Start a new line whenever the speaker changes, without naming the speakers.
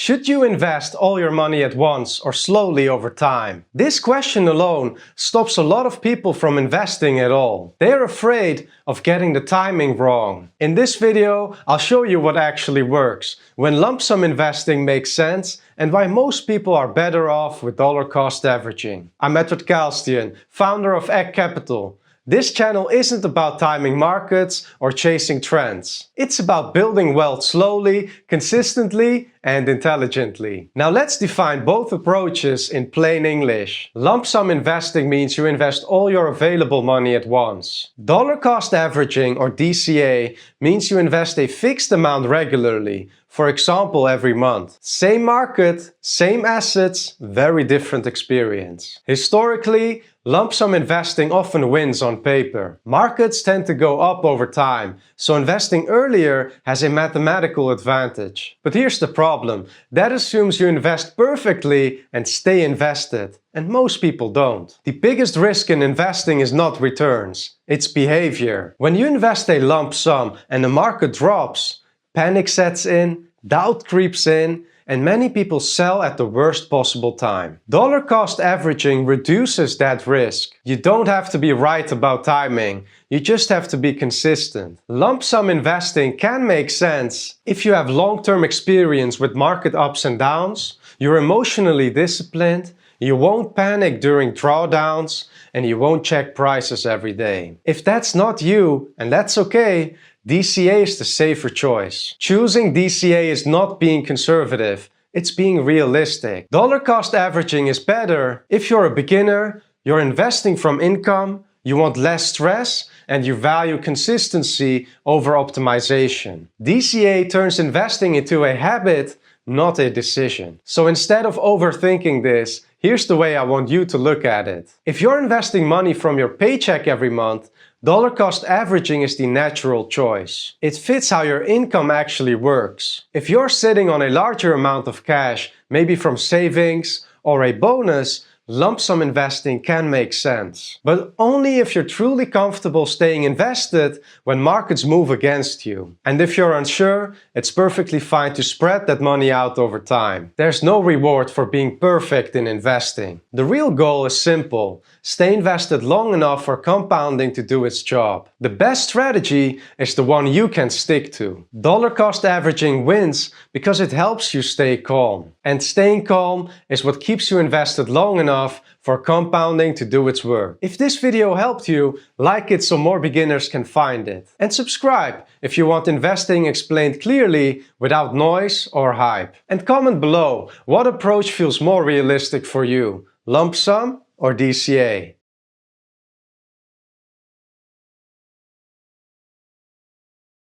Should you invest all your money at once or slowly over time? This question alone stops a lot of people from investing at all. They are afraid of getting the timing wrong. In this video, I'll show you what actually works, when lump sum investing makes sense, and why most people are better off with dollar cost averaging. I'm Edward Kaalstien, founder of Egg Capital. This channel isn't about timing markets or chasing trends. It's about building wealth slowly, consistently, and intelligently. Now let's define both approaches in plain English. Lump sum investing means you invest all your available money at once. Dollar cost averaging, or DCA, means you invest a fixed amount regularly, for example every month. Same market, same assets, very different experience. Historically, lump sum investing often wins on paper. Markets tend to go up over time, so investing earlier has a mathematical advantage. But here's the problem. That assumes you invest perfectly and stay invested. And most people don't. The biggest risk in investing is not returns, it's behavior. When you invest a lump sum and the market drops, panic sets in, doubt creeps in, and many people sell at the worst possible time. Dollar cost averaging reduces that risk. You don't have to be right about timing, you just have to be consistent. Lump sum investing can make sense if you have long-term experience with market ups and downs, you're emotionally disciplined, you won't panic during drawdowns, and you won't check prices every day. If that's not you, and that's okay, DCA is the safer choice. Choosing DCA is not being conservative, it's being realistic. Dollar cost averaging is better if you're a beginner, you're investing from income, you want less stress, and you value consistency over optimization. DCA turns investing into a habit, not a decision. So instead of overthinking this, here's the way I want you to look at it. If you're investing money from your paycheck every month, dollar cost averaging is the natural choice. It fits how your income actually works. If you're sitting on a larger amount of cash, maybe from savings or a bonus, lump sum investing can make sense. But only if you're truly comfortable staying invested when markets move against you. And if you're unsure, it's perfectly fine to spread that money out over time. There's no reward for being perfect in investing. The real goal is simple. Stay invested long enough for compounding to do its job. The best strategy is the one you can stick to. Dollar cost averaging wins because it helps you stay calm. And staying calm is what keeps you invested long enough for compounding to do its work. If this video helped you, like it so more beginners can find it. And subscribe if you want investing explained clearly without noise or hype. And comment below what approach feels more realistic for you, lump sum or DCA.